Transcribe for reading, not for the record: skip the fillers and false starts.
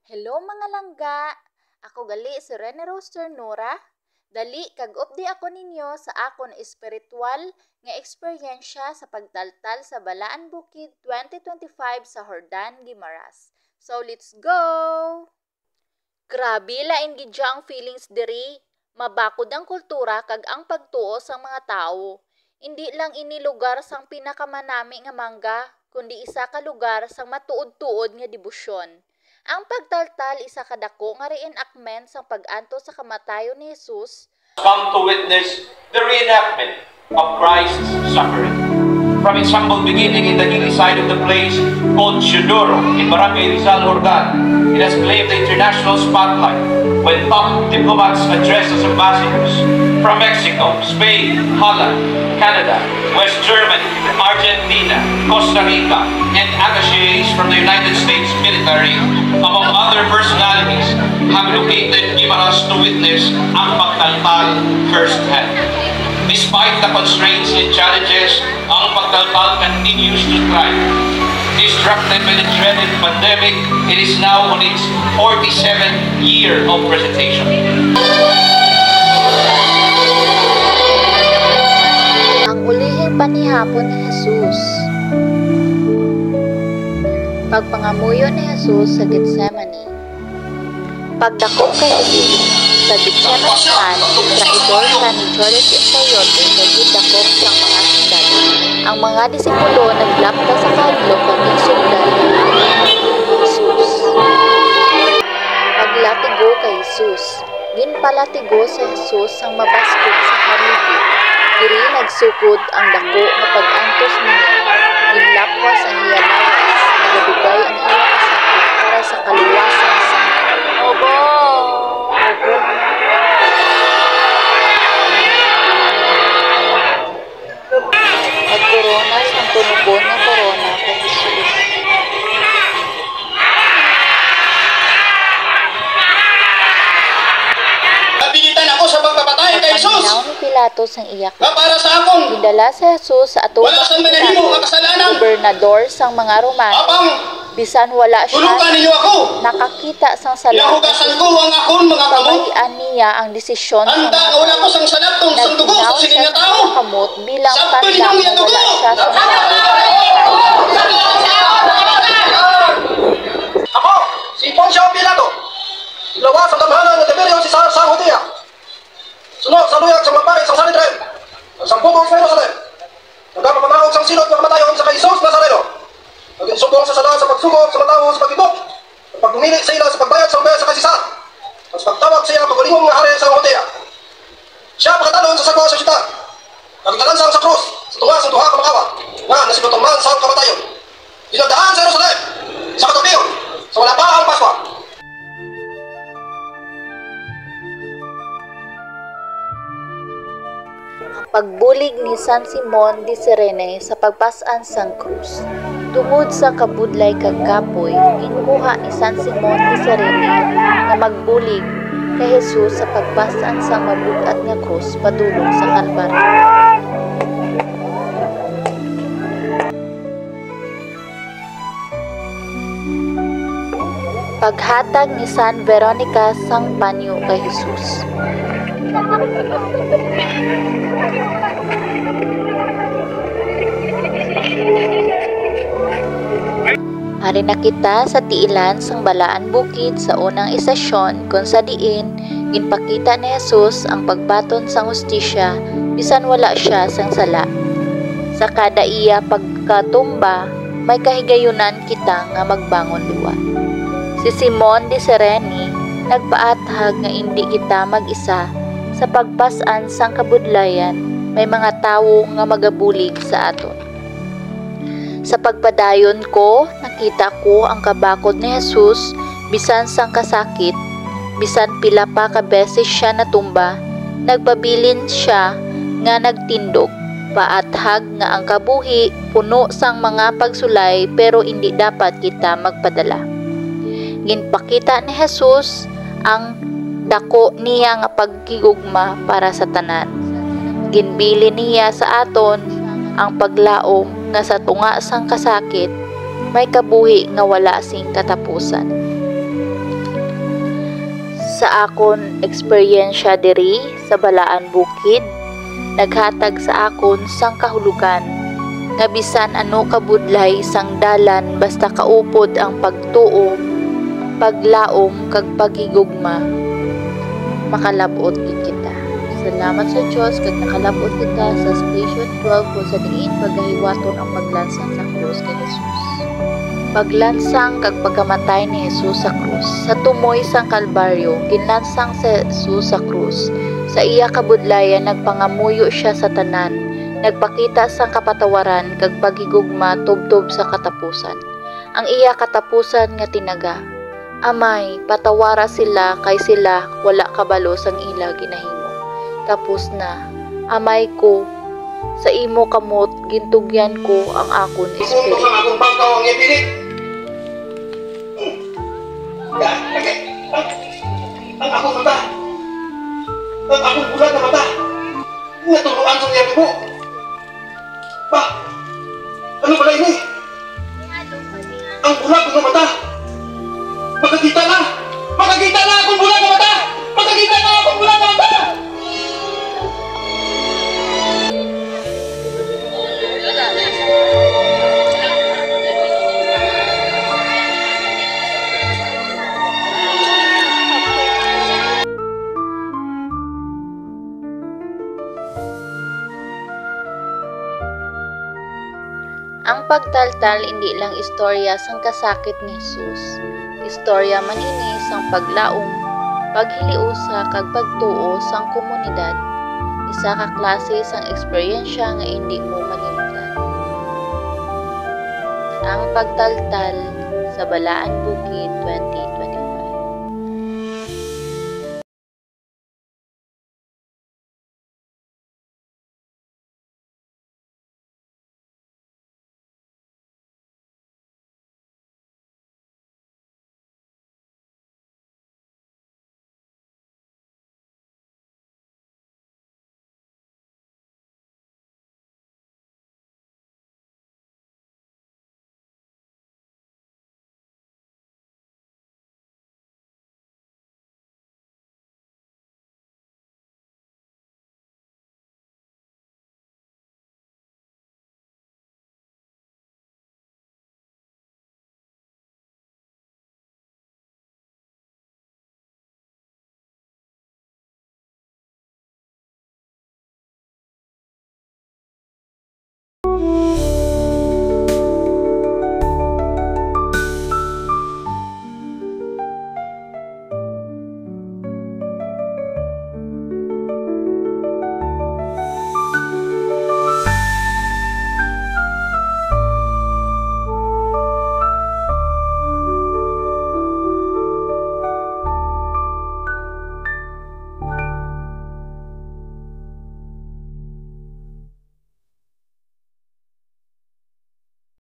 Hello mga langga! Ako gali si Rene Rose Ternura. Dali kag updi ako ninyo sa akon espiritual nga eksperyensya sa pagtaltal sa Balaan Bukid 2025 sa Hordan, Guimaras. So let's go! Grabe lain gid ang feelings diri. Mabakod ang kultura kag ang pagtuo sa mga tawo. Hindi lang ini lugar sang pinakamanami nga mangga, kundi isa ka lugar sang matuod-tuod nga debosyon. Ang pagtaltal isa kadako nga reenactment sang pag-anto sa kamatayon ni Jesus. Come to witness the reenactment of Christ's suffering. From its humble beginning in the hilly side of the place called Chudoro in Barangay Rizal, Hordan, it has claimed the international spotlight when top diplomats address as ambassadors from Mexico, Spain, Holland, Canada, West Germany, Argentina, Costa Rica, and attaches from the United States military, among other personalities, have located Guimaras to witness ang pagtaltal firsthand. Despite the constraints and challenges, ang pagtaltal continues to thrive. Disrupted by the dreaded pandemic, it is now on its 47th year of presentation. Ang ulihing panihapon ni Jesus. Pagpangamuyo ni Jesus sa Getsemani. Pagdakop kay Jesus sa Getsemani, traidor sa ni Judas Iscariote naging dakop sang mga sundalo. Ang mga disipulo naglapta sa kadlok kag gisundan Jesus. Paglatigo kay Jesus, ginpalatigo sa Jesus sang mabaskog sa harigi. Diri nagsukod ang dako nga pag-antos niya. Ginlapwas ang iya lawas, nagadugay ang iya kasakit para sa kaluwasan sa Obo! Nagkorona sa tunugon nga korona kay Jesus. Napilitan ako sa pagpapatay kay Jesus. Pagpaminaw ni Pilatos ang iyak. Nga para sa akong Gidala si Jesus sa atubang wala sang manahimo nga kasalanan. gobernador sang mga Romano. Abang Bisan wala siya tulukan ninyo ako. nakakita sang salat. Inahugasan ko ang akon mga kamot. Pabayaan niya ang desisyon sa Handa mga nga wala ko sang salatong sang dugo Nagtinaw sa sining siya nga sa tao. mga kamot bilang Sabto tanda ninyong na iyang wala dugo. siya sa mga Ako, si Poncio Pilato, ilawas ang damhanan ng Tiberio si sa Judea. Sunod sa luyag sa mga pari sa Sanhedrin, ang sampugong sa Jerusalem. Nagpapamanawag sang silot ng kamatayon sa kay Jesus Nazareno. Naginsubong sa sala sa pagsugod sa matawo sa pag-ibok. At pagpumili sa ila sa pagbayad sa ubaya sa kasisa. At sa pagtawag sa iya pagulingong nga hari sa Judea. Siya pagkatalon sa sagwa sa syudad. Nagtalansang sa krus, sa tunga sa duha ka makawa, nga nasilutong man sa kamatayon. Dinagdaan sa Jerusalem, sa katapiyon, sa wala pa ang Paskwa. pagbulig ni San Simon de Cirene sa pagpasan sang krus. Tungod sa kabudlay kag kapoy, ginuha ni San Simon de Cirene nga magbulig kay Jesus sa pagpasan sang mabugat nga krus padulong sa Kalbaryo. Paghatag ni San Veronica sang panyo kay Jesus. Hari na kita sa tiilan sang Balaan Bukid sa unang istasyon kung sa diin ginpakita ni Jesus ang pagbaton sang hustisya bisan wala siya sang sala. Sa kada iya pagkatumba may kahigayunan kita nga magbangon liwat. Si Simon de Cirene nagpaathag nga hindi kita mag-isa sa pagpasan sang kabudlayan may mga tawo nga magabulig sa aton. Sa pagpadayon ko, nakita ko ang kabakod ni Jesus bisan sang kasakit, bisan pila pa ka beses siya natumba, nagpabilin siya nga nagtindog, paathag nga ang kabuhi puno sang mga pagsulay pero hindi dapat kita magpadala. Ginpakita ni Jesus ang dako niya nga pagkigugma para sa tanan. Ginbili niya sa aton ang paglaom nga sa tunga sang kasakit may kabuhi nga wala sing katapusan. akon eksperyensya diri sa Balaan Bukid naghatag sa akon sang kahulugan nga bisan ano kabudlay sang dalan basta kaupod ang pagtuo, paglaom kag pagigugma makalabot gid kita. Salamat sa Dios kag nakalabot kita sa Station 12 kung sa diin pagahiwaton ang paglansang sa krus kay Jesus. Paglansang kag pagkamatay ni Jesus sa krus. Sa tumoy sang Kalbaryo, ginlansang sa Jesus sa krus. Sa iya kabudlayan nagpangamuyo siya sa tanan, nagpakita sang kapatawaran kag pagigugma tubtob sa katapusan. Ang iya katapusan nga tinaga, Amay, patawara sila kay sila wala kabalo sang ila ginahimo. Tapos na, Amay ko, sa imo kamot gintugyan ko ang akon Ipunto espiritu. sa akong bangkaw ang ipilit. Ang akong mata. Ang akong bulan na mata. Naturuan sa iyang tubo. Ba? Ano pala ini? Ang bulan ng mata. Makakita na! Makakita na akong bulan na mata! Makakita na akong bulan na mata! Ang pagtaltal hindi lang istorya sang kasakit ni Jesus. Istorya man ini sang paglaom, paghiliusa kag pagtuo sang komunidad. Isa ka klase sang eksperyensya nga hindi mo malimtan. Ang pagtaltal sa Balaan Bukid 20